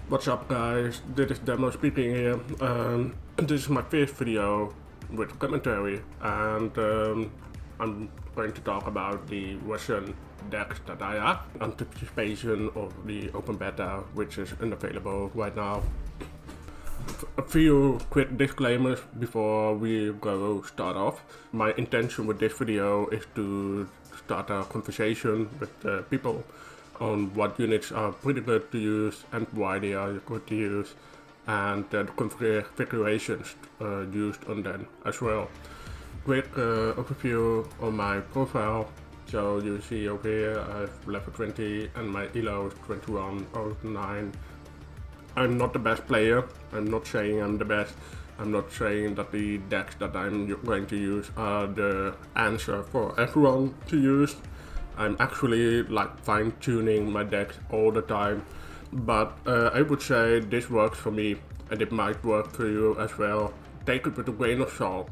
What's up guys, this is Demo speaking here. This is my first video with commentary, and I'm going to talk about the Russian decks that I have, anticipation of the open beta which is unavailable right now. A few quick disclaimers before we start off. My intention with this video is to start a conversation with people on what units are pretty good to use and why they are good to use, and the configurations used on them as well. Quick overview on my profile. So you see over here I have level 20 and my elo is 2109. I'm not the best player. I'm not saying I'm the best. I'm not saying that the decks that I'm going to use are the answer for everyone to use. I'm actually like fine-tuning my decks all the time, but I would say this works for me and it might work for you as well. Take it with a grain of salt.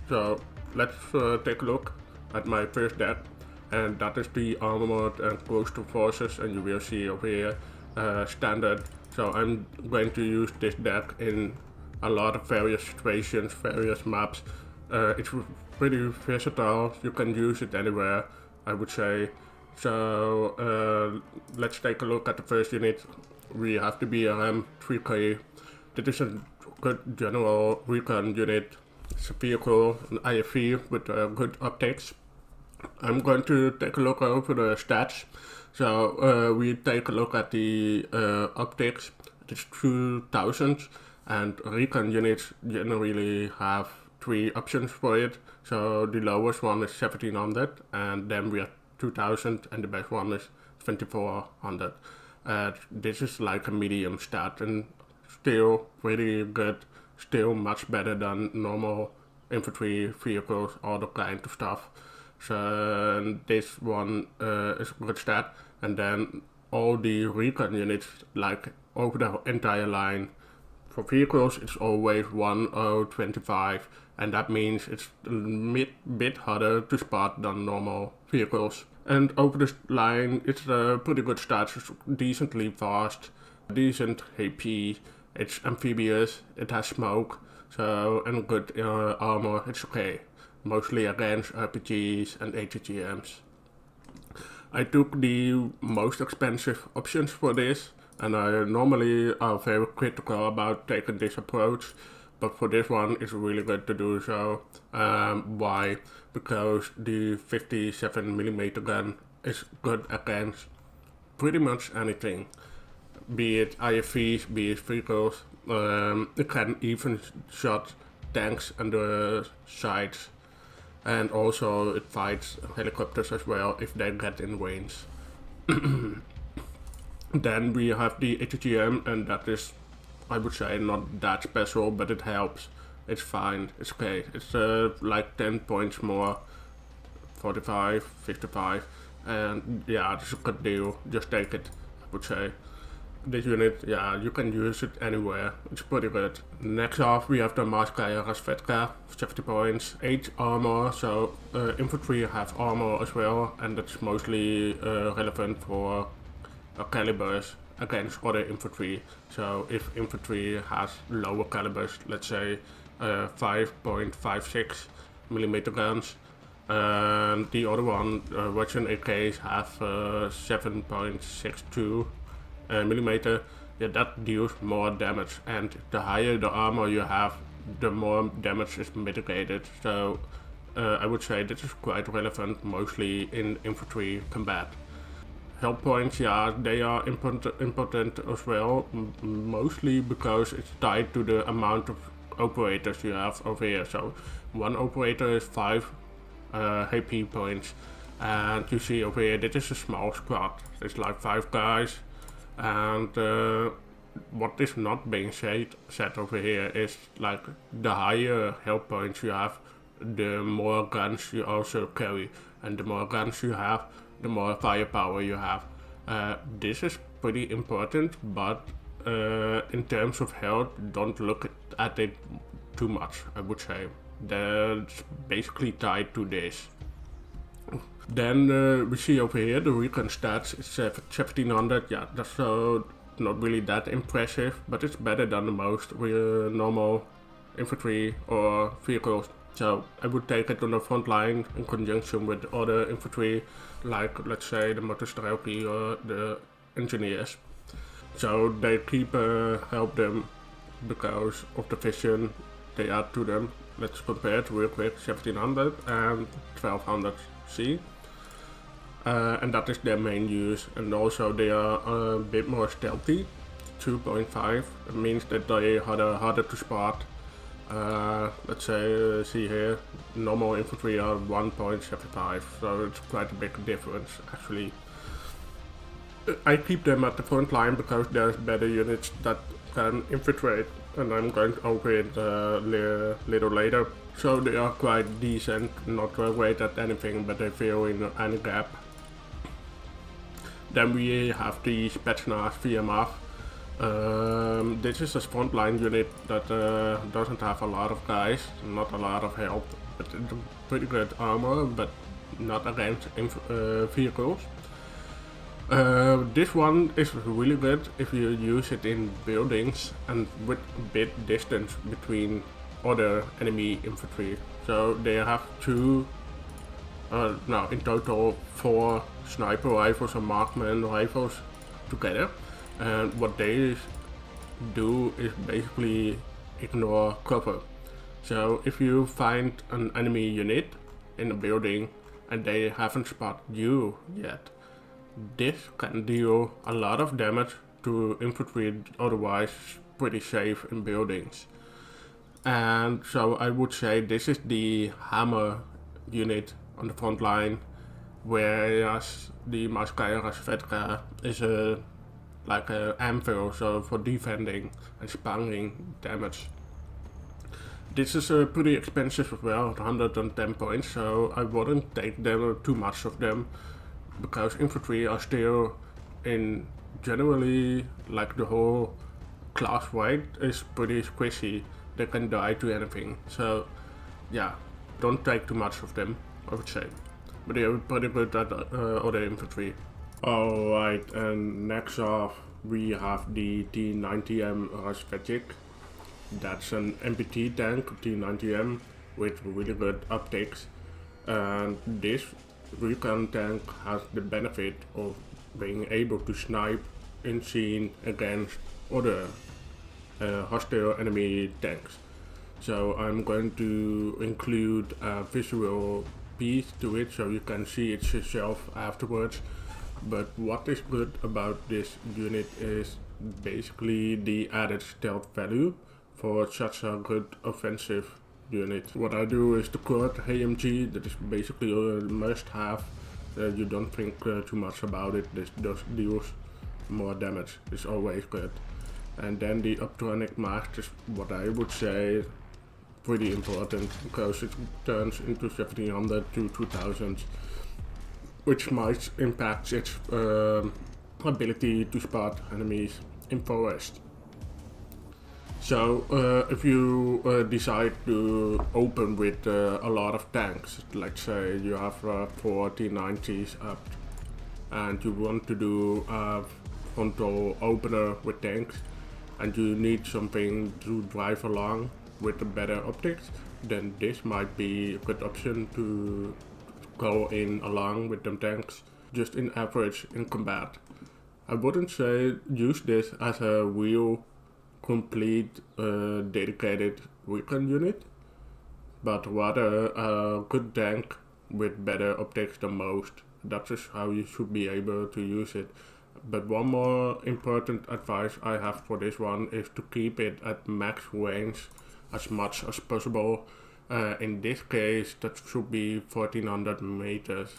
So let's take a look at my first deck, and that is the armored and coastal forces, and you will see over here standard. So I'm going to use this deck in a lot of various situations, various maps. It's pretty versatile, you can use it anywhere, I would say. So let's take a look at the first unit. We have the BRM 3K. This is a good general recon unit. It's a vehicle, an IFV with good optics. I'm going to take a look over the stats. So we take a look at the optics. It's 2000, and recon units generally have 3 options for it. So the lowest one is 1700, and then we have 2000, and the best one is 2400. This is like a medium stat, and still pretty good, still much better than normal infantry vehicles, all the kind of stuff. So this one is a good stat, and then all the recon units, like over the entire line. For vehicles it's always 1025, and that means it's a bit harder to spot than normal vehicles. And over this line it's a pretty good stat, it's decently fast, decent AP, it's amphibious, it has smoke, so and good armor, it's okay. Mostly against RPGs and ATGMs. I took the most expensive options for this, and I normally are very critical about taking this approach, but for this one it's really good to do so. Why? Because the 57mm gun is good against pretty much anything, be it IFVs, be it vehicles. It can even shot tanks and the sides. And also it fights helicopters as well if they get in range. Then we have the ATGM, and that is, I would say, not that special, but it helps. It's fine, it's okay. It's like 10 points more, 45, 55, and yeah, it's a good deal. Just take it, I would say. This unit, yeah, you can use it anywhere. It's pretty good. Next off, we have the Morskaya Razvedka, 70 points, 8 armor. So infantry have armor as well, and that's mostly relevant for calibers against other infantry. So if infantry has lower calibers, let's say 5.56 millimeter guns, and the other one, Russian AKs have 7.62 millimeter, yeah, that deals more damage, and the higher the armor you have, the more damage is mitigated. So I would say this is quite relevant mostly in infantry combat. Health points, yeah, they are important as well, mostly because it's tied to the amount of operators you have over here. So one operator is 5 HP points, and you see over here, this is a small squad. It's like 5 guys. And what is not being said over here is like the higher health points you have, the more guns you also carry, and the more guns you have, the more firepower you have. This is pretty important, but in terms of health, don't look at it too much, I would say. That's basically tied to this. Then we see over here the recon stats, it's 1700, yeah, that's not really that impressive, but it's better than most normal infantry or vehicles. So I would take it on the front line in conjunction with other infantry, like let's say the Motostrelki or the engineers. So they keep help them because of the vision they add to them. Let's compare it real quick, 1700 and 1200 C. And that is their main use, and also they are a bit more stealthy, 2.5. It means that they are harder to spot. Let's say, see here, normal infantry are 1.75, so it's quite a big difference actually. I keep them at the front line because there's better units that can infiltrate, and I'm going over it a little later. So they are quite decent, not great at anything, but they fill in any gap. Then we have the Spetsnaz VMF. This is a frontline unit that doesn't have a lot of guys, not a lot of health, but pretty good armor, but not against vehicles. This one is really good if you use it in buildings and with a bit distance between other enemy infantry. So they have in total 4 sniper rifles and marksman rifles together, and what they do is basically ignore cover. So if you find an enemy unit in a building and they haven't spotted you yet, this can deal a lot of damage to infantry otherwise pretty safe in buildings. And so I would say this is the hammer unit on the front line, whereas the Morskaya Razvedka is like an anvil, so for defending and sparring damage. This is pretty expensive as well, 110 points, so I wouldn't take too much of them, because infantry are still in generally, like the whole class weight is pretty squishy. They can die to anything, so yeah, don't take too much of them, I would say. But they're pretty good at other infantry. Alright, and next off we have the T-90M Razvedchik. That's an MBT tank, T-90M, with really good optics. And this recon tank has the benefit of being able to snipe in scene against other hostile enemy tanks. So I'm going to include a visual piece to it so you can see it yourself afterwards. But what is good about this unit is basically the added stealth value for such a good offensive unit. What I do is the quad AMG, that is basically a must-have. You don't think too much about it, this deals more damage, it's always good. And then the optronic mask is what I would say pretty important, because it turns into 1700 to 2000, which might impact its ability to spot enemies in forest. So if you decide to open with a lot of tanks, let's say you have 4 T-90s up and you want to do a frontal opener with tanks, and you need something to drive along with the better optics, then this might be a good option to go in along with them tanks, just in average in combat. I wouldn't say use this as a real complete dedicated recon unit, but rather a good tank with better optics than most. That is how you should be able to use it. But one more important advice I have for this one is to keep it at max range as much as possible. In this case that should be 1400 meters.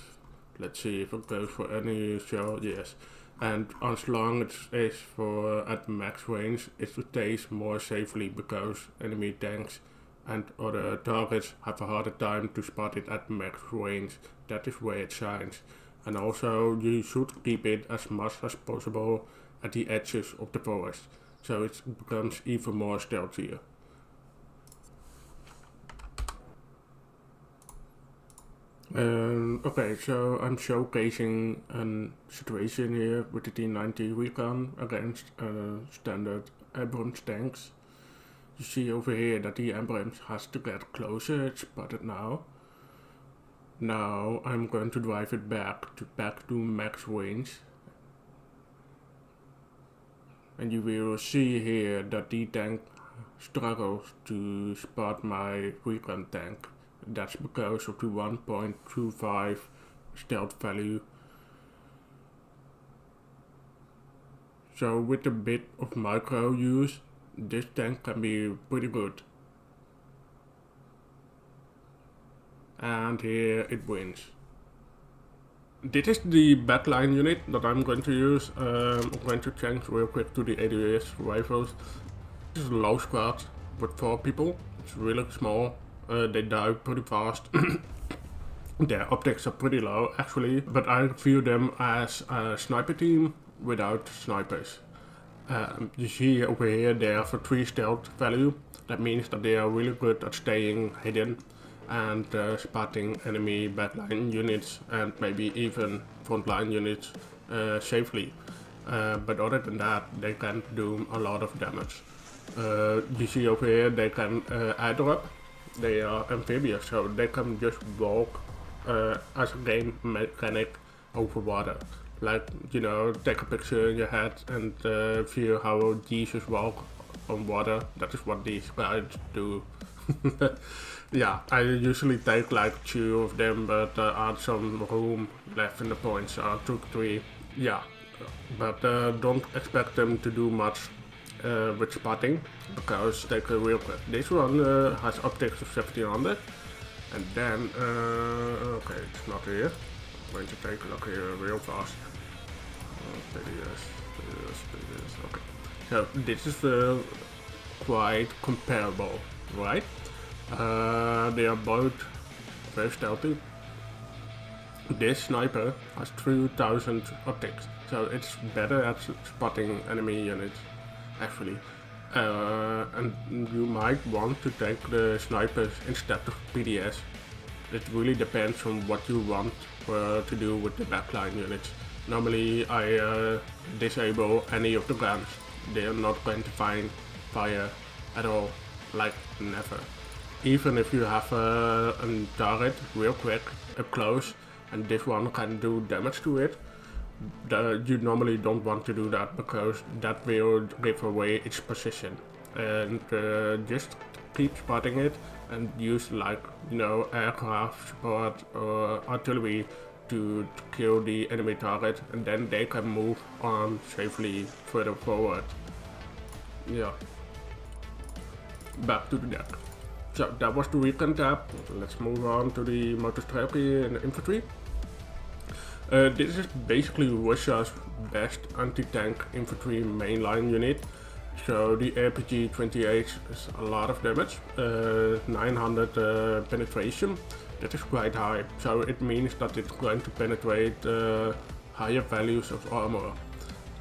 Let's see if it goes for any shell, yes. And as long as it is for at max range, it stays more safely because enemy tanks and other targets have a harder time to spot it at max range. That is where it shines. And also you should keep it as much as possible at the edges of the forest, so it becomes even more stealthier. Okay, so I'm showcasing a situation here with the T-90 recon against standard Abrams tanks. You see over here that the Abrams has to get closer, it's spotted now. Now I'm going to drive it back to max range. And you will see here that the tank struggles to spot my recon tank. That's because of the 1.25 stealth value. So with a bit of micro use, this tank can be pretty good. And here it wins. This is the backline unit that I'm going to use. I'm going to change real quick to the ADS rifles. This is a low squad with 4 people. It's really small. They die pretty fast. Their optics are pretty low actually, but I view them as a sniper team without snipers. You see over here they have a 3 stealth value. That means that they are really good at staying hidden and spotting enemy backline units and maybe even frontline units safely. But other than that, they can do a lot of damage. You see over here they can airdrop. They are amphibious, so they can just walk as a game mechanic over water. Like, you know, take a picture in your head and feel how Jesus walk on water. That is what these guys do. Yeah, I usually take like 2 of them, but add some room left in the points, so I took 3. Yeah, but don't expect them to do much with spotting, because they can real quick. This one has optics of 1700, and then, okay, it's not here. I'm going to take a look here real fast. PDSS, okay. So this is quite comparable, right? They are both very stealthy. This sniper has 3000 optics, so it's better at spotting enemy units, actually. And you might want to take the snipers instead of PDS. It really depends on what you want to do with the backline units. Normally I disable any of the guns. They are not going to find fire at all, like never. Even if you have a target real quick up close and this one can do damage to it, you normally don't want to do that, because that will give away its position. And just keep spotting it and use, like, you know, aircraft support or artillery to kill the enemy target, and then they can move on safely further forward. Yeah. Back to the deck. So that was the recon tab. Let's move on to the Motostrelki and the infantry. This is basically Russia's best anti-tank infantry mainline unit. So the RPG 28 is a lot of damage, 900 penetration. That is quite high, so it means that it's going to penetrate higher values of armor.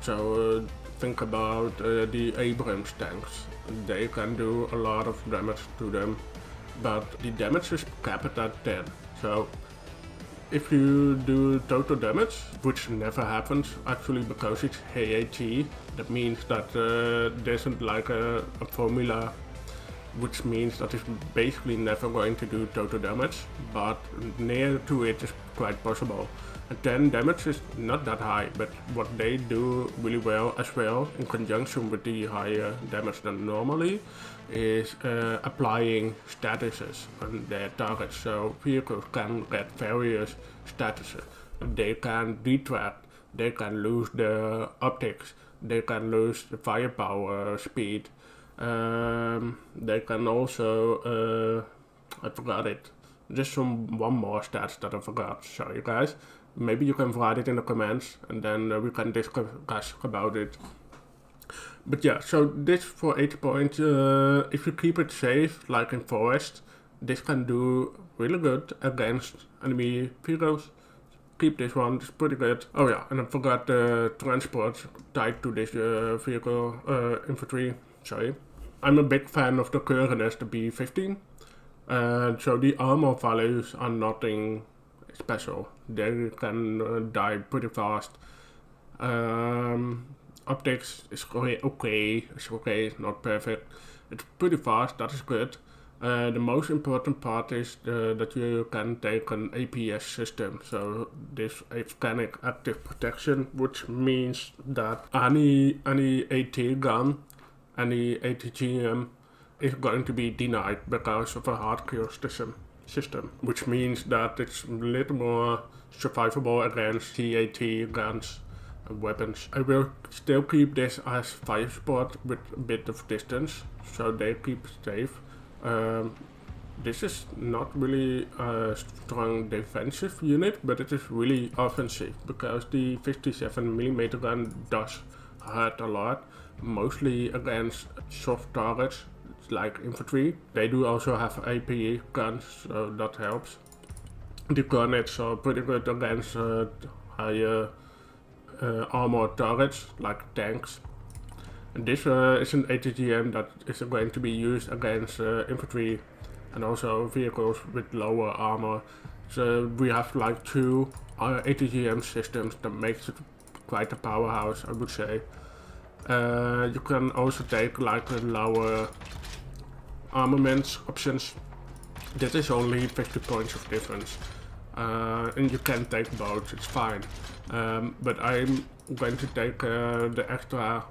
So think about the Abrams tanks. They can do a lot of damage to them, but the damage is capped at 10. So if you do total damage, which never happens actually because it's AAT, that means that there isn't like a formula, which means that it's basically never going to do total damage, but near to it is quite possible. And 10 damage is not that high, but what they do really well as well, in conjunction with the higher damage than normally, is applying statuses on their targets. So vehicles can get various statuses. They can detract, they can lose the optics, they can lose the firepower speed. They can also, I forgot it, just one more stats that I forgot, sorry guys. Maybe you can write it in the comments and then we can discuss about it. But yeah, so this for 80 points, if you keep it safe, like in forest, this can do really good against enemy vehicles. Keep this one, it's pretty good. Oh yeah, and I forgot the transport tied to this vehicle, infantry, sorry. I'm a big fan of the Kurganets, the B-15. So the armor values are nothing special. They can die pretty fast. Optics is okay, it's not perfect. It's pretty fast, that is good. The most important part is that you can take an APS system, so this volcanic active protection, which means that any AT gun, any ATGM is going to be denied because of a hardcore system, which means that it's a little more survivable against TAT guns and weapons. I will still keep this as fire support with a bit of distance, so they keep safe. This is not really a strong defensive unit, but it is really offensive because the 57mm gun does hurt a lot, mostly against soft targets like infantry. They do also have AP guns, so that helps. The Kurganets are pretty good against higher armored targets like tanks. And this is an ATGM that is going to be used against infantry and also vehicles with lower armor. So we have like two ATGM systems that makes it quite a powerhouse, I would say. You can also take like the lower armaments options. This is only 50 points of difference. And you can take both, it's fine. But I'm going to take the extra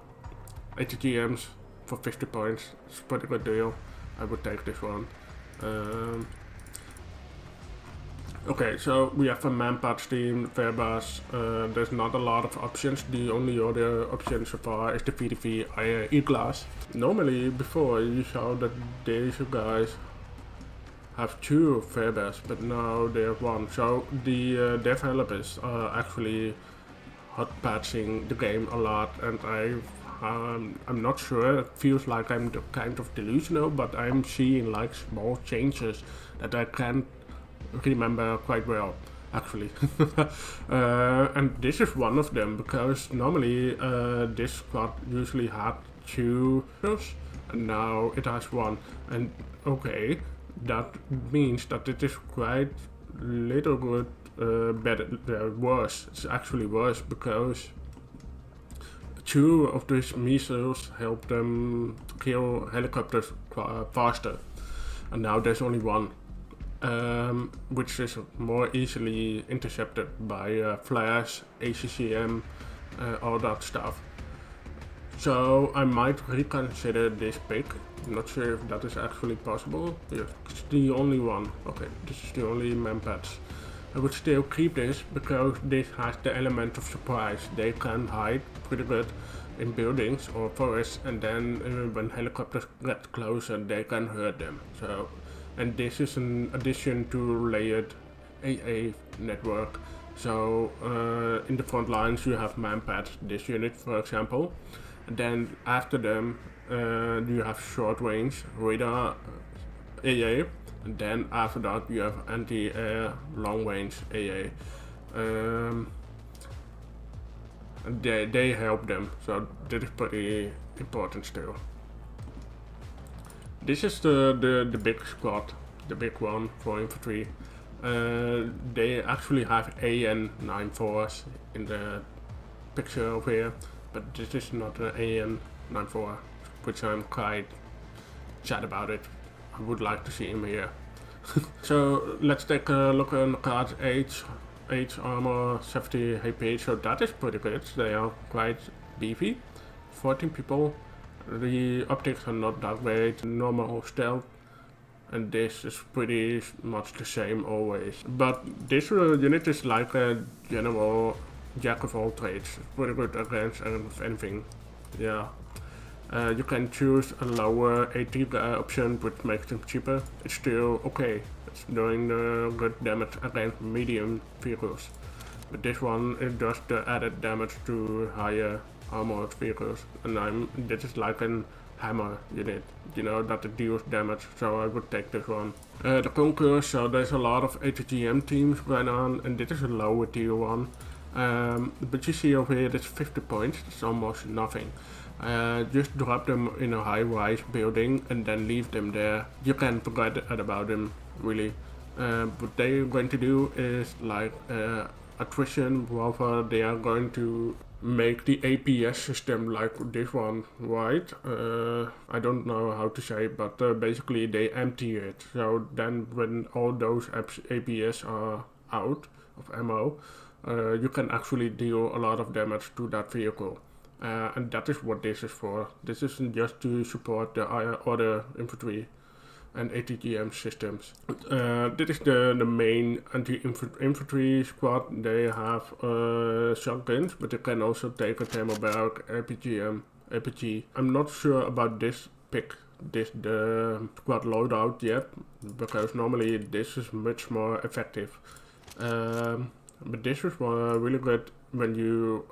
ATGMs for 50 points. It's a pretty good deal. I would take this one. Okay, so we have a Manpads team, Verbas. There's not a lot of options. The only other option so far is the VTV E-Class. Normally, before you saw that these guys have two Verbas, but now they have one. So the developers are actually hot patching the game a lot, and I'm not sure, it feels like I'm kind of delusional, but I'm seeing like small changes that I can't remember quite well, actually. And this is one of them, because normally this squad usually had two heroes, and now it has one. And okay, that means that it is quite little good, better, worse. It's actually worse, because two of these missiles help them kill helicopters faster, and now there's only one, which is more easily intercepted by flash, ACCM, all that stuff. So I might reconsider this pick. I'm not sure if that is actually possible. Yeah, it's the only one. Okay, this is the only Manpads. I would still keep this because this has the element of surprise. They can hide pretty good in buildings or forests, and then when helicopters get closer, they can hurt them. So, and this is an addition to layered AA network. So in the front lines you have Manpads, this unit for example. And then after them you have short range radar AA. And then after that you have anti-air long range AA. They help them, so that is pretty important still. This is the big squad, the big one for infantry. They actually have AN-94s in the picture over here, but this is not an AN-94, which I'm quite sad about it. I would like to see him here. So let's take a look on the cards. 8 armor, 70 HP, so that is pretty good. They are quite beefy. 14 people. The optics are not that great, normal stealth, and this is pretty much the same always. But this unit is like a general jack of all trades. It's pretty good against anything. Yeah. You can choose a lower AT option, which makes them cheaper. It's still okay. It's doing good damage against medium vehicles. But this one, it does the added damage to higher armored vehicles. And this is like a hammer unit, you know, that it deals damage, so I would take this one. The Konkurs, so there's a lot of ATGM teams going on, and this is a lower tier one. But you see over here, it's 50 points, it's almost nothing. Just drop them in a high-rise building and then leave them there. You can forget about them, really. What they're going to do is like attrition, rather they are going to make the APS system like this one, right? I don't know how to say it, but basically they empty it. So then when all those APS are out of ammo, you can actually deal a lot of damage to that vehicle. And that is what this is for. This isn't just to support the other infantry and ATGM systems. This is the main anti-infantry squad. They have shotguns, but they can also take a thermobaric RPG. I'm not sure about the squad loadout yet, because normally this is much more effective. But this is really good when you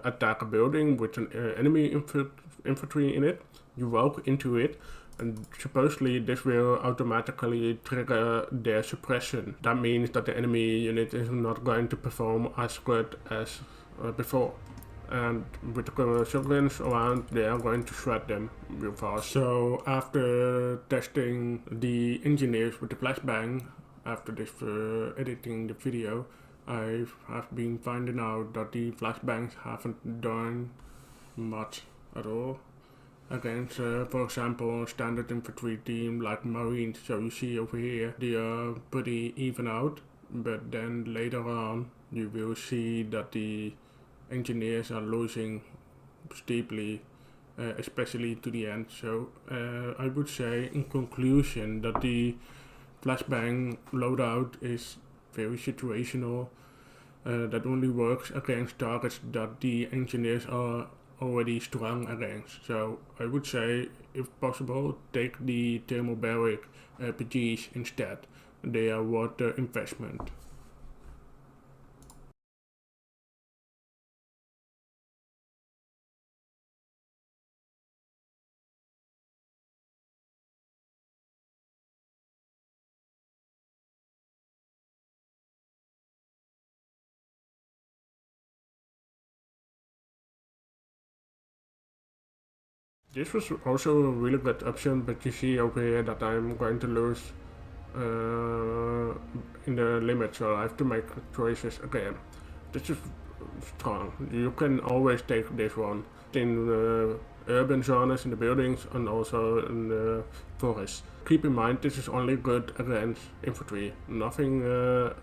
attack a building with an enemy infantry in it. You walk into it, and supposedly this will automatically trigger their suppression. That means that the enemy unit is not going to perform as good as before. And with the shotguns around, they are going to shred them real fast. So after testing the engineers with the flashbang, after this editing the video, I have been finding out that the flashbangs haven't done much at all against, for example, a standard infantry team like Marines. So you see over here, they are pretty even out, but then later on you will see that the engineers are losing steeply, especially to the end. So I would say in conclusion that the flashbang loadout is very situational. That only works against targets that the engineers are already strong against. So I would say, if possible, take the thermobaric RPGs instead. They are worth the investment. This was also a really good option, but you see over here that I'm going to lose in the limit, so I have to make choices again. This is strong. You can always take this one in urban zones, in the buildings, and also in the forests. Keep in mind, this is only good against infantry, nothing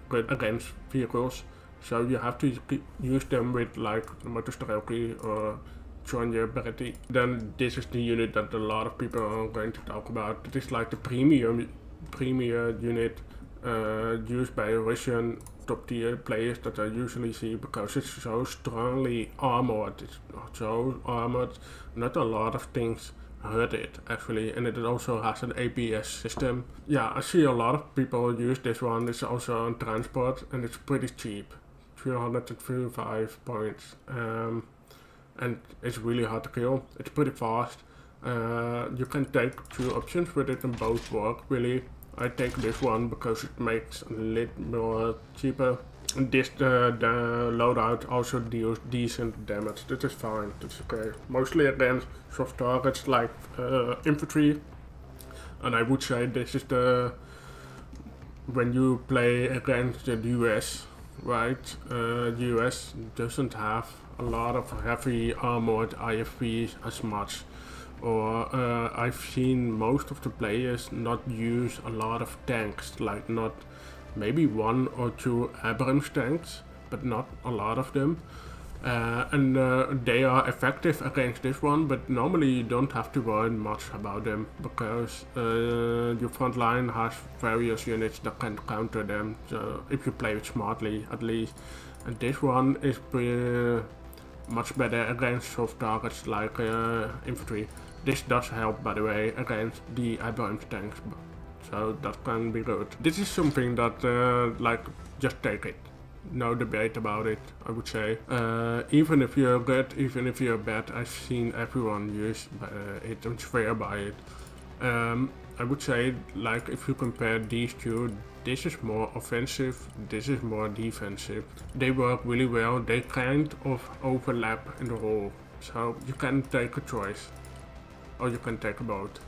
good against vehicles. So you have to use them with like Motostrelki or Chernyye Berety. Then this is the unit that a lot of people are going to talk about. It is like the premier unit used by Russian top tier players that I usually see, because it's so strongly armored. It's so armored, not a lot of things hurt it actually, and it also has an APS system. Yeah, I see a lot of people use this one. It's also on transport and it's pretty cheap, 335 points. And it's really hard to kill. It's pretty fast. You can take two options with it and both work really. I take this one because it makes a little more cheaper. And this the loadout also deals decent damage. This is fine. That's okay. Mostly against soft targets like infantry. And I would say this is the when you play against the US, right? US doesn't have a lot of heavy armored IFVs as much, or I've seen most of the players not use a lot of tanks, like not maybe one or two Abrams tanks, but not a lot of them. And they are effective against this one, but normally you don't have to worry much about them, because your front line has various units that can counter them, so if you play it smartly at least. And this one is much better against soft targets like infantry. This does help, by the way, against the Abrams tanks, so that can be good. This is something that like just take it. No debate about it, I would say. Even if you're good, even if you're bad, I've seen everyone use it and swear by it. I would say, like, if you compare these two, this is more offensive, this is more defensive. They work really well, they kind of overlap in the role. So you can take a choice, or you can take both.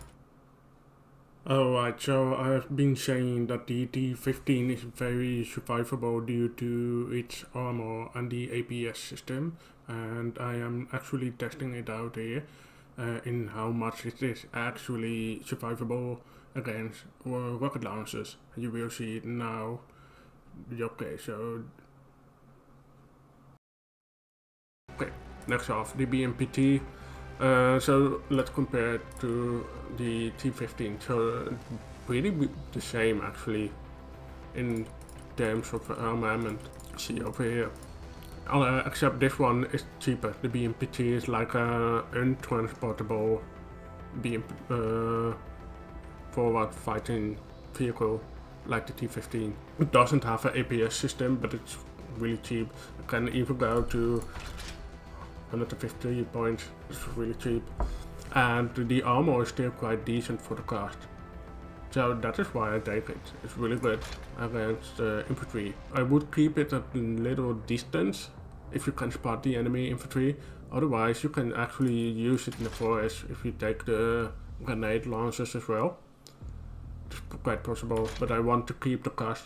Alright, so I've been saying that the T-15 is very survivable due to its armor and the APS system, and I am actually testing it out here in how much it is actually survivable against rocket launchers. You will see it now. Okay, next off, the BMPT. So let's compare it to the T-15. So pretty the same actually in terms of armament. See over here. Except this one is cheaper. The BMPT is like a untransportable forward fighting vehicle like the T-15. It doesn't have an APS system, but it's really cheap. It can even go to 150 points. It's really cheap, and the armor is still quite decent for the cost. So that is why I take it. It's really good against infantry. I would keep it at a little distance if you can spot the enemy infantry. Otherwise you can actually use it in the forest if you take the grenade launchers as well. It's quite possible, but I want to keep the cost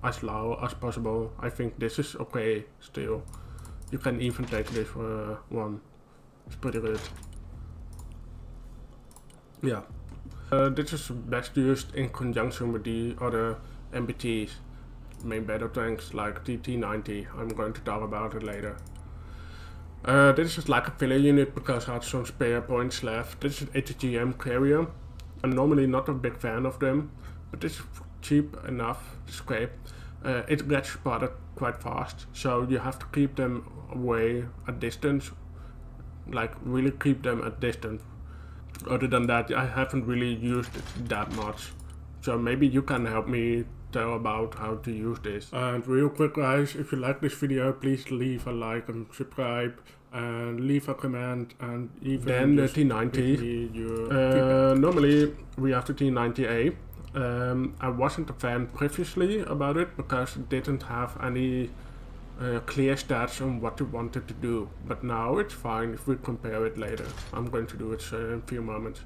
as low as possible. I think this is okay still. You can even take this one. It's pretty good. Yeah. This is best used in conjunction with the other MBTs, main battle tanks like the T-90. I'm going to talk about it later. This is like a filler unit because I had some spare points left. This is ATGM carrier. I'm normally not a big fan of them, but this is cheap enough to scrape. It gets spotted quite fast, so you have to keep them away at distance, like really keep them at distance. Other than that, I haven't really used it that much, so maybe you can help me tell about how to use this. And real quick guys, if you like this video, please leave a like and subscribe and leave a comment, and even then the T-90. Normally we have the T-90A. I wasn't a fan previously about it because it didn't have any clear stats on what it wanted to do, but now it's fine if we compare it later. I'm going to do it in a few moments,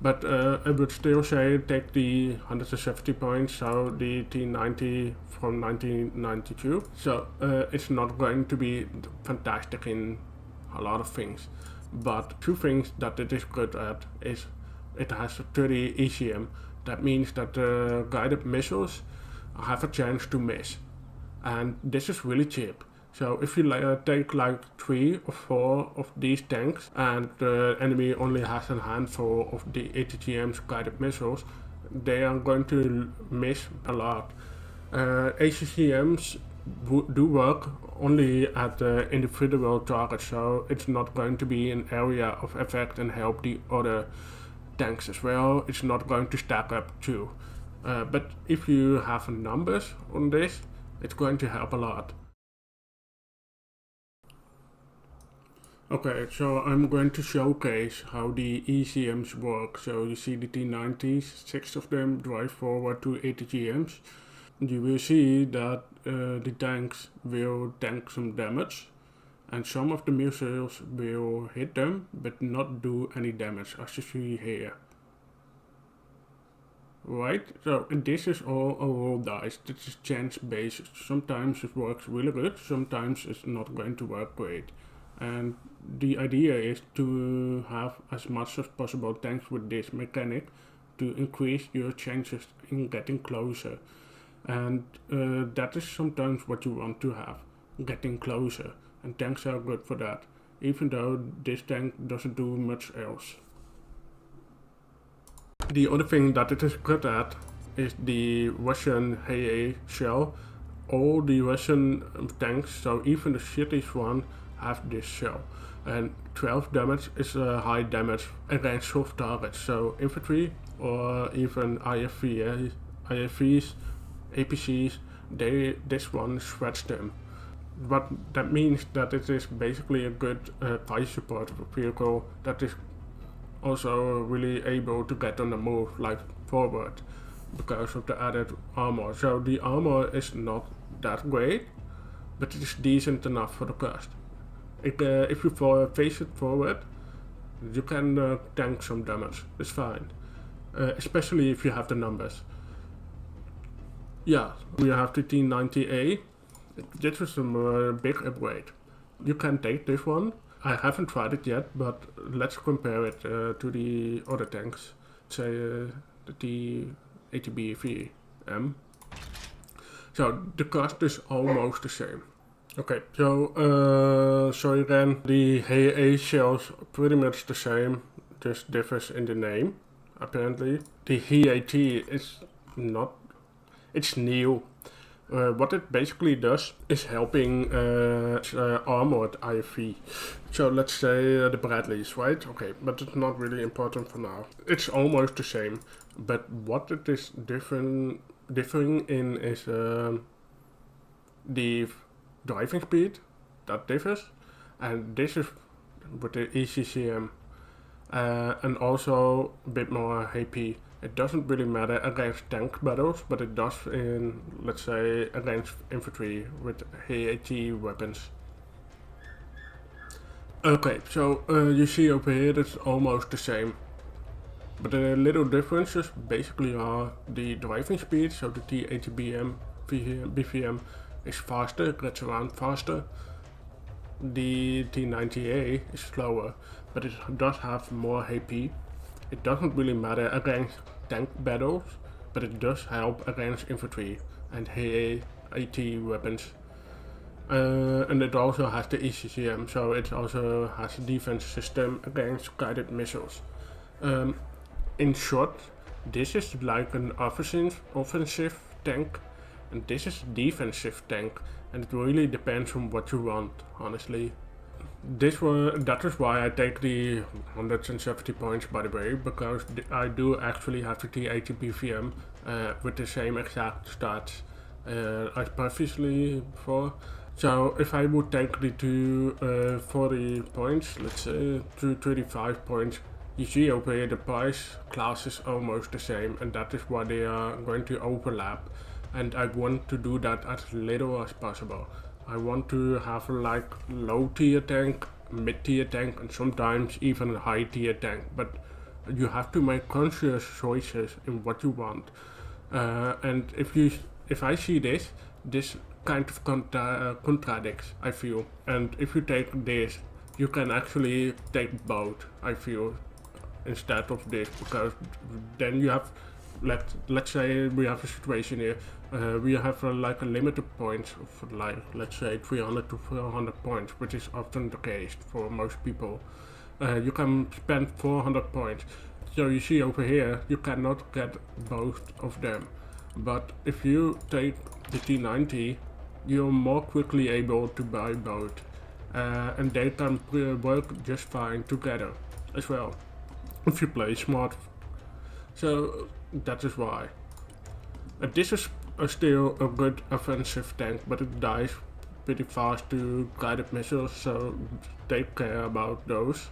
but I would still say take the 170 points, so the T-90 from 1992. So it's not going to be fantastic in a lot of things, but two things that it is good at is it has 30 ECM. That means that the guided missiles have a chance to miss, and this is really cheap. So if you take like 3 or 4 of these tanks and the enemy only has a handful of the ATGM's guided missiles, they are going to miss a lot. ACCMs do work only at individual targets, so it's not going to be an area of effect and help the other tanks as well. It's not going to stack up too. But if you have numbers on this, it's going to help a lot. Okay, so I'm going to showcase how the ECMs work. So you see the T-90s, 6 of them drive forward to ATGMs. You will see that the tanks will tank some damage, and some of the missiles will hit them but not do any damage, as you see here. Right, so this is all a roll dice. This is chance based. Sometimes it works really good, sometimes it's not going to work great. And the idea is to have as much as possible tanks with this mechanic to increase your chances in getting closer. And that is sometimes what you want to have, getting closer. And tanks are good for that, even though this tank doesn't do much else. The other thing that it is good at is the Russian AA shell. All the Russian tanks, so even the shittiest one, have this shell. And 12 damage is a high damage against soft targets, so infantry or even IFV, IFVs, APCs, this one shreds them. But that means that it is basically a good fire support vehicle that is also really able to get on the move, like forward, because of the added armor. So the armor is not that great, but it is decent enough for the cost. If you face it forward, you can tank some damage, it's fine. especially if you have the numbers. Yeah, we have the T-90A. This is a big upgrade. You can take this one. I haven't tried it yet, but let's compare it to the other tanks. Say the T-80BVM. So the cost is almost the same. Okay, so again, the AA shells pretty much the same, just differs in the name, apparently. The HEAT is not, it's new. What it basically does is helping armored IFV. So let's say the Bradleys, right? Okay, but it's not really important for now. It's almost the same, but what it is differing in is the driving speed, that differs, and this is with the ECCM, and also a bit more HP. It doesn't really matter against tank battles, but it does in, let's say, against infantry with HEAT weapons. Okay, so you see over here it's almost the same. But the little differences basically are the driving speed, so the T-80BVM is faster, it gets around faster. The T-90A is slower, but it does have more HP. It doesn't really matter against tank battles, but it does help against infantry and HEAT weapons. And it also has the ECCM, so it also has a defense system against guided missiles. In short, this is like an offensive tank, and this is a defensive tank, and it really depends on what you want, honestly. That is why I take the 170 points, by the way, because I do actually have the T-80BVM with the same exact stats as previously before. So if I would take the 240 points, let's say 235 points, you see over here the price class is almost the same, and that is why they are going to overlap, and I want to do that as little as possible. I want to have like low tier tank, mid tier tank, and sometimes even a high tier tank, but you have to make conscious choices in what you want. And if I see this kind of contradicts, I feel. And if you take this, you can actually take both, I feel, instead of this, because then you have, let's say we have a situation here, we have like a limited points of like, let's say 300 to 400 points, which is often the case for most people. You can spend 400 points. So you see over here, you cannot get both of them. But if you take the T90, you're more quickly able to buy both. And they can work just fine together as well, if you play smart. So that is why. This is still a good offensive tank, but it dies pretty fast to guided missiles, so take care about those.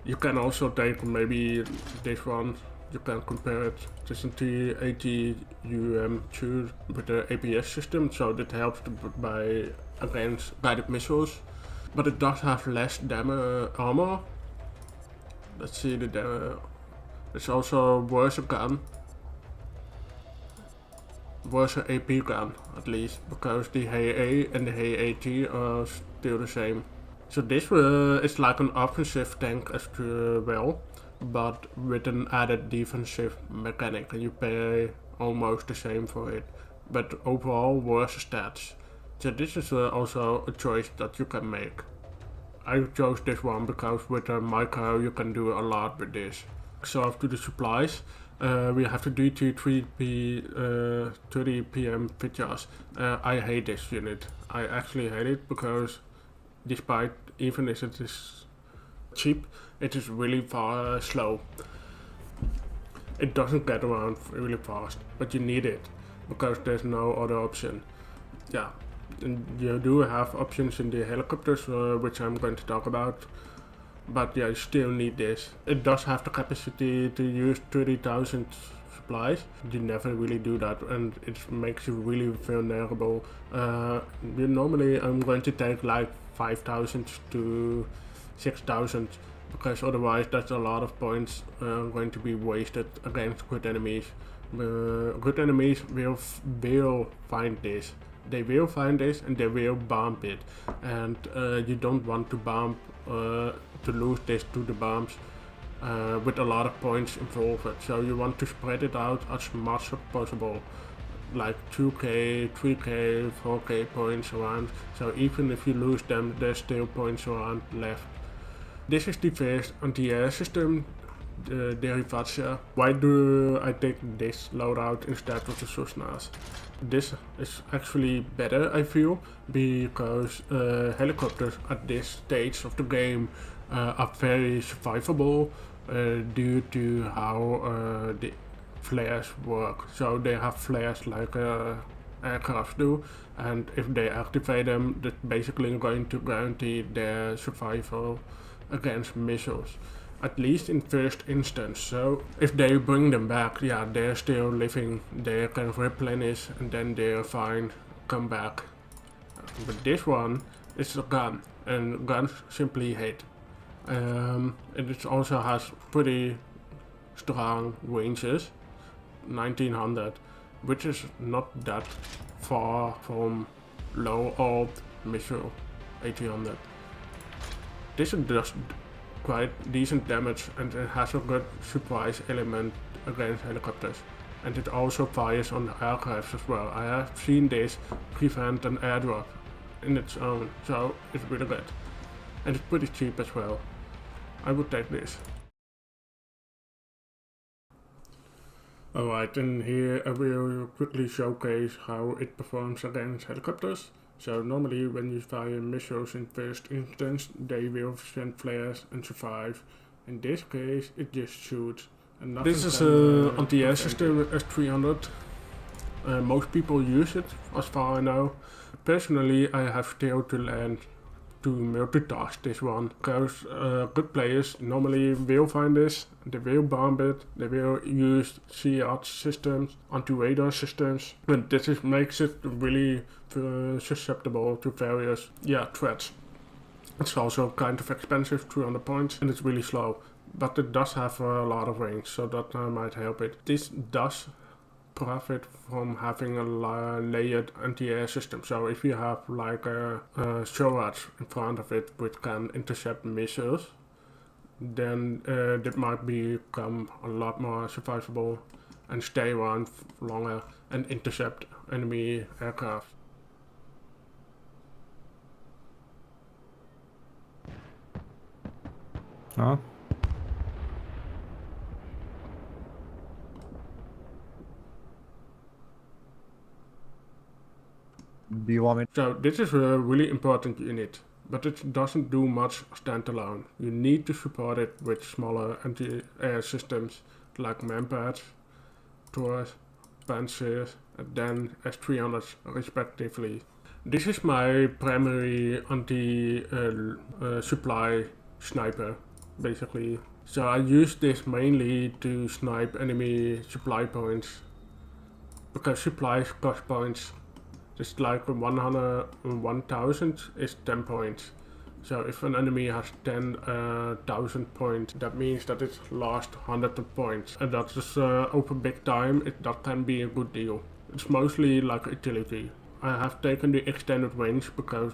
You can also take maybe this one, you can compare it to the T-80BVM with the APS system, so that helps by against guided missiles. But it does have less armor. Let's see the damage. It's also worse gun. Worse AP gun, at least, because the HEA and the HEAT are still the same. So this is like an offensive tank as well, but with an added defensive mechanic, and you pay almost the same for it, but overall worse stats. So this is also a choice that you can make. I chose this one because with a micro you can do a lot with this. So after the supplies, we have the DT-30PM Vityaz. I hate this unit. I actually hate it because despite even if it is cheap, it is really slow. It doesn't get around really fast, but you need it because there's no other option. Yeah, and you do have options in the helicopters, which I'm going to talk about. But yeah, you still need this. It does have the capacity to use 30,000 supplies. You never really do that, and it makes you really vulnerable. Normally I'm going to take like 5,000 to 6,000, because otherwise that's a lot of points going to be wasted against good enemies. Good enemies will find this. They will find this and they will bump it, and you don't want to bump to lose this to the bumps with a lot of points involved. So you want to spread it out as much as possible, like 2k, 3k, 4k points around. So even if you lose them, there's still points around left. This is the first anti-air system, the Derivatsiya. Why do I take this loadout instead of the Spetsnaz? This is actually better, I feel, because helicopters at this stage of the game are very survivable due to how the flares work. So they have flares like aircraft do, and if they activate them, that's basically going to guarantee their survival against missiles, at least in first instance. So if they bring them back, yeah, they're still living, they can replenish and then they're fine, come back. But this one is a gun, and guns simply hit. And it also has pretty strong ranges, 1900, which is not that far from low alt missile 1800. This does quite decent damage, and it has a good surprise element against helicopters. And it also fires on aircraft as well. I have seen this prevent an airdrop in its own, so it's really good. And it's pretty cheap as well. I would take this. Alright, and here I will quickly showcase how it performs against helicopters. So normally when you fire missiles in first instance, they will send flares and survive. In this case, it just shoots. And this is an anti-air system S300. Most people use it, as far as I know. Personally, I have still to learn to multitask this one, because good players normally will find this, they will bomb it, they will use SHORAD systems, anti-radar systems, and this makes it really susceptible to various threats. It's also kind of expensive, 200 points, and it's really slow, but it does have a lot of range, so that might help it. This does profit from having a layered anti-air system. So if you have like a SHORAD in front of it which can intercept missiles, then that might become a lot more survivable and stay around longer and intercept enemy aircraft. Huh? Do you want me? So this is a really important unit, but it doesn't do much standalone. You need to support it with smaller anti-air systems like Manpads, Tor-M1, Pantsir, and then S300s respectively. This is my primary anti-supply sniper, basically. So I use this mainly to snipe enemy supply points, because supplies cost points. Just like 1000 is 10 points. So if an enemy has 10,000 points, that means that it's lost 100 points. And that's just over big time, that can be a good deal. It's mostly like utility. I have taken the extended range because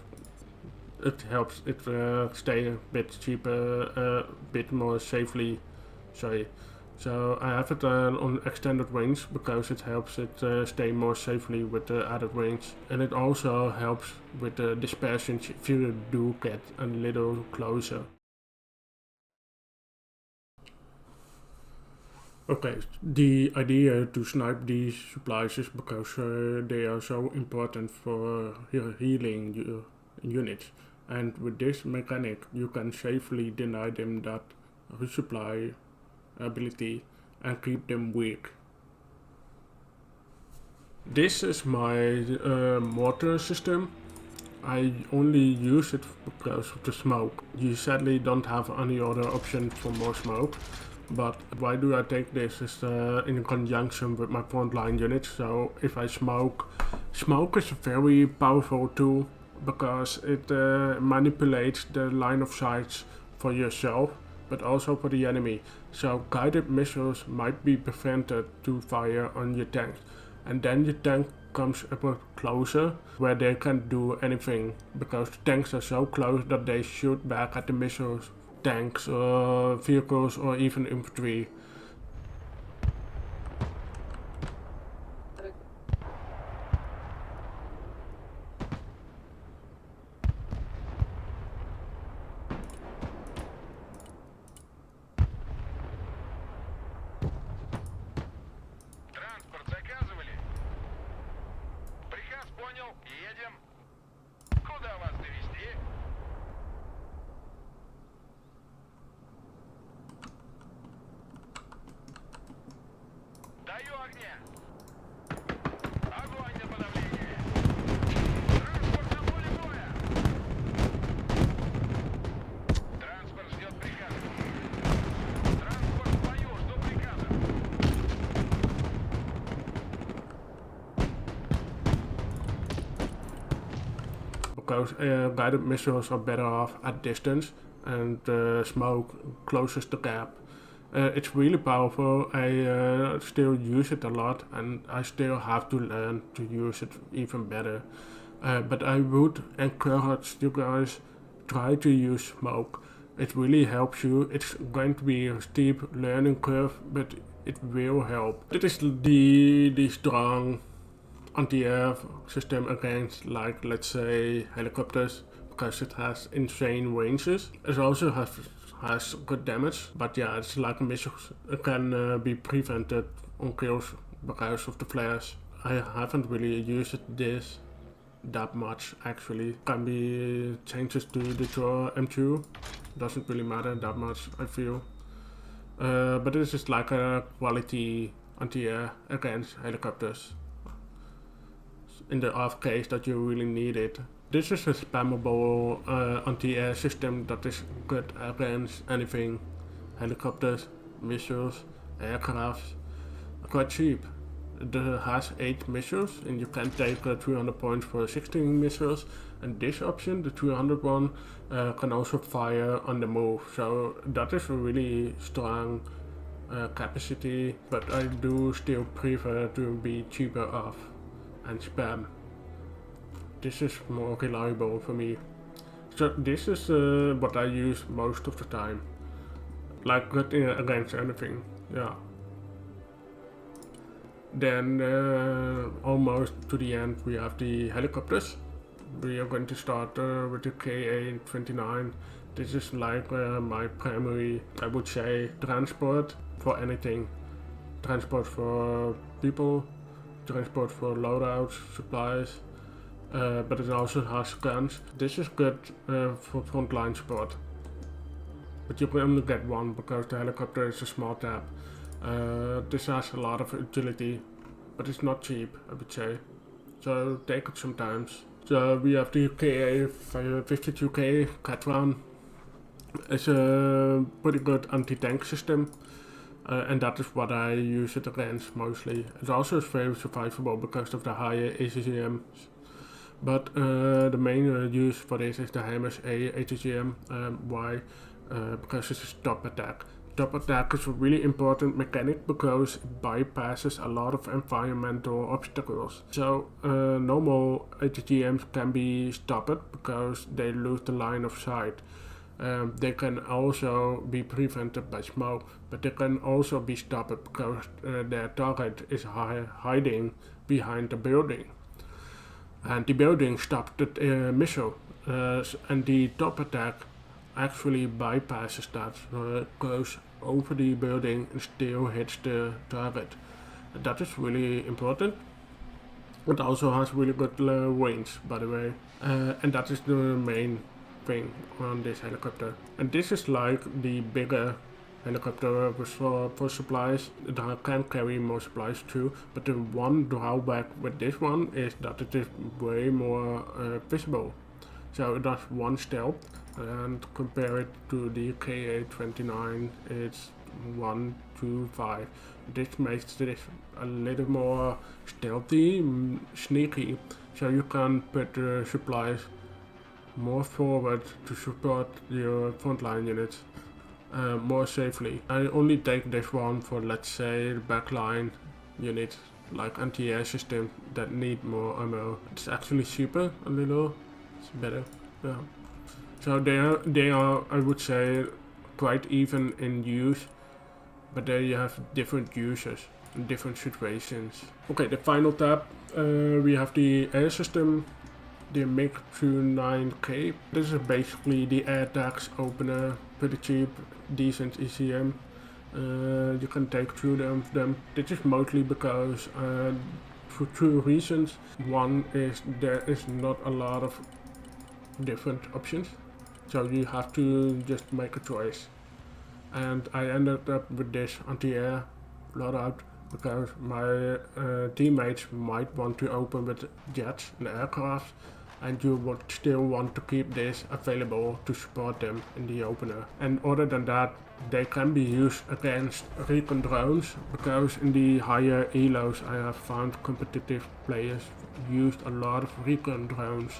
it helps it stay a bit cheaper, a bit more safely. So I have it on extended range because it helps it stay more safely with the added range, and it also helps with the dispersion if you do get a little closer. Okay, the idea to snipe these supplies is because they are so important for healing units, and with this mechanic you can safely deny them that resupply ability and keep them weak. This is my mortar system. I only use it because of the smoke. You sadly don't have any other option for more smoke, but why do I take this is in conjunction with my frontline units. So if I smoke is a very powerful tool because it manipulates the line of sight for yourself but also for the enemy. So guided missiles might be prevented to fire on your tanks, and then your tank comes a bit closer where they can't do anything because the tanks are so close that they shoot back at the missiles, tanks or vehicles or even infantry. Because guided missiles are better off at distance, and smoke closes the gap. It's really powerful. I still use it a lot, and I still have to learn to use it even better. But I would encourage you guys try to use smoke. It really helps you. It's going to be a steep learning curve, but it will help. It is the strong anti-air system against, like, let's say helicopters, because it has insane ranges. It also has good damage, but yeah, it's like missiles. It can be prevented on kills because of the flares. I haven't really used this that much actually. Can be changes to the Tor-M2. Doesn't really matter that much, I feel. But this is like a quality anti-air against helicopters in the off case that you really need it. This is a spammable anti-air system that is good against anything. Helicopters, missiles, aircrafts. Quite cheap. It has 8 missiles and you can take 300 points for 16 missiles, and this option, the 300 one, can also fire on the move. So that is a really strong capacity, but I do still prefer to be cheaper off and spam. This is more reliable for me. So this is what I use most of the time. Like good against anything, yeah. Then almost to the end we have the helicopters. We are going to start with the KA-29. This is like my primary, I would say, transport for anything. Transport for people, transport for loadouts, supplies, but it also has guns. This is good for frontline support. But you can only get one because the helicopter is a small tab. This has a lot of agility, but it's not cheap, I would say. So take it sometimes. So we have the KA-52K Katran. It's a pretty good anti-tank system. And that is what I use it against mostly. It also is very survivable because of the higher ATGMs. But the main use for this is the Shamelessly ATGM. Why? Because it's a stop attack. Stop attack is a really important mechanic because it bypasses a lot of environmental obstacles. So normal ATGMs can be stopped because they lose the line of sight. They can also be prevented by smoke, but they can also be stopped because their target is hiding behind the building. And the building stopped the missile, and the top attack actually bypasses that, goes over the building and still hits the target. And that is really important. It also has really good range, by the way, and that is the main thing on this helicopter. And this is like the bigger helicopter for supplies. It can carry more supplies too, but the one drawback with this one is that it is way more visible. So it does 1 stealth, and compare it to the KA-29, it's 1, 2, 5. This makes this a little more stealthy, sneaky, so you can put the supplies more forward to support your frontline units. more safely. I only take this one for, let's say, backline units like anti-air systems that need more ammo. It's actually cheaper a little. It's better. Yeah. So they are I would say quite even in use, but there you have different users in different situations. Okay, the final tab, we have the air system, the Mig-29K. This is basically the air tags opener, pretty cheap, decent ECM. You can take through them. This is mostly because for two reasons. One is there is not a lot of different options, so you have to just make a choice. And I ended up with this anti-air loadout because my teammates might want to open with jets and aircraft, and you would still want to keep this available to support them in the opener. And other than that, they can be used against recon drones, because in the higher elos I have found competitive players used a lot of recon drones,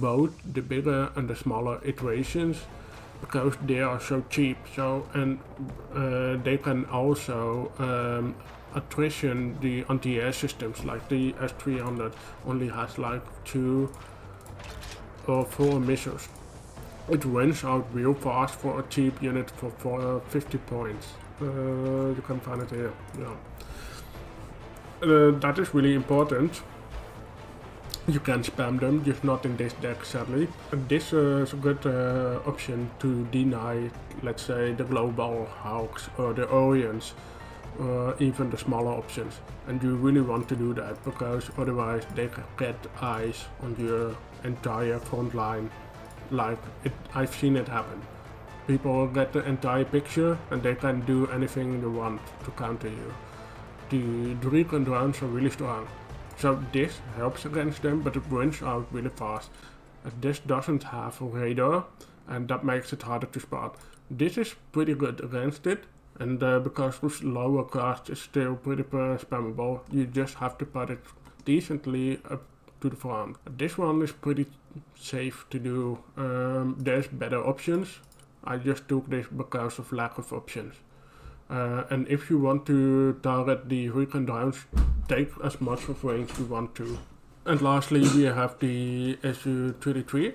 both the bigger and the smaller iterations, because they are so cheap. So and they can also attrition the anti-air systems, like the S300 only has like 2 or 4 missiles. It runs out real fast for a cheap unit for 50 points. You can find it here. Yeah. That is really important. You can spam them, just not in this deck sadly. And this is a good option to deny, let's say, the global hawks or the Orions, even the smaller options. And you really want to do that, because otherwise they can get eyes on your entire front line. Like I've seen it happen. People get the entire picture and they can do anything they want to counter you. The recon drones are really strong. So this helps against them, but it runs out really fast. This doesn't have a radar, and that makes it harder to spot. This is pretty good against it, and because this lower cost is still pretty spammable, you just have to put it decently up to the front. This one is pretty safe to do. There's better options. I just took this because of lack of options. And if you want to target the recon drones, take as much of range you want to. And lastly, we have the Su-33,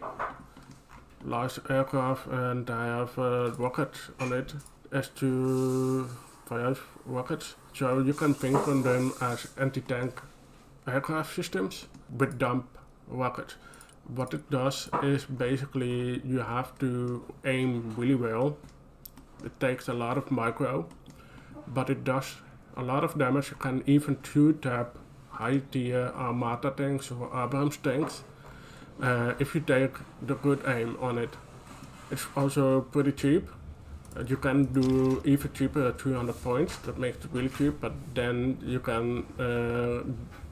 large aircraft, and I have rockets on it, Su-5 rockets. So you can think on them as anti-tank aircraft systems with dump rockets. What it does is basically you have to aim really well. It takes a lot of micro, but it does a lot of damage. You can even two-tap high-tier Armata tanks or Abrams tanks if you take the good aim on it. It's also pretty cheap. You can do even cheaper at 300 points, that makes it really cheap, but then you can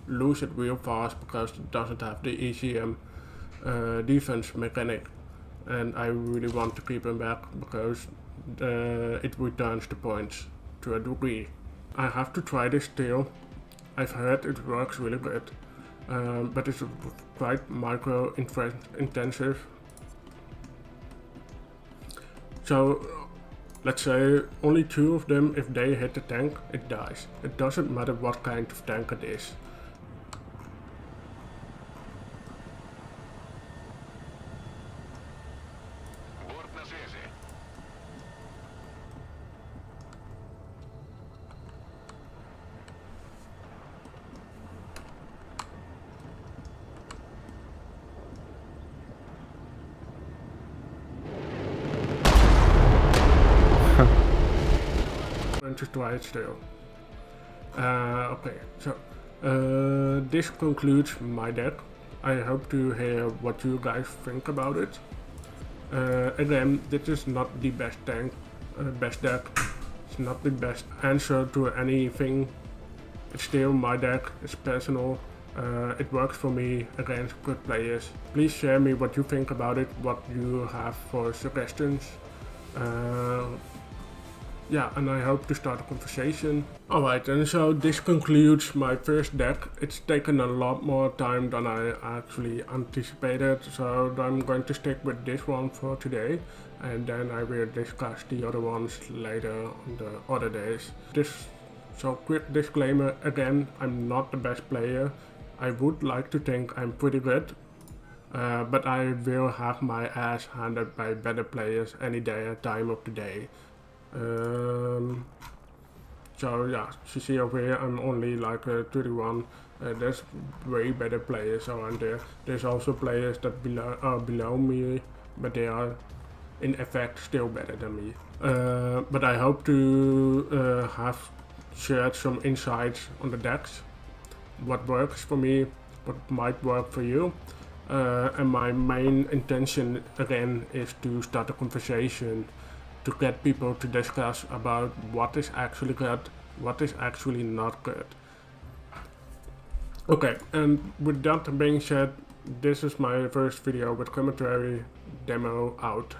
lose it real fast because it doesn't have the ECM defense mechanic. And I really want to keep him back because it returns the points to a degree. I have to try this still. I've heard it works really good, but it's quite micro intensive. So let's say only 2 of them, if they hit the tank, it dies. It doesn't matter what kind of tank it is. To try it still. Okay, so this concludes my deck. I hope to hear what you guys think about it. Again, this is not the best deck. It's not the best answer to anything. It's still my deck. It's personal. It works for me against good players. Please share me what you think about it, what you have for suggestions. yeah, and I hope to start a conversation. Alright, and so this concludes my first deck. It's taken a lot more time than I actually anticipated, so I'm going to stick with this one for today, and then I will discuss the other ones later on the other days. So quick disclaimer again, I'm not the best player. I would like to think I'm pretty good, but I will have my ass handed by better players any day, time of the day. So yeah, you see over here I'm only like 31. There's way better players around there. There's also players that are below me, but they are in effect still better than me. But I hope to have shared some insights on the decks, what works for me, what might work for you. And my main intention again is to start a conversation to get people to discuss about what is actually good, what is actually not good. Okay, and with that being said, this is my first video with commentary demo out.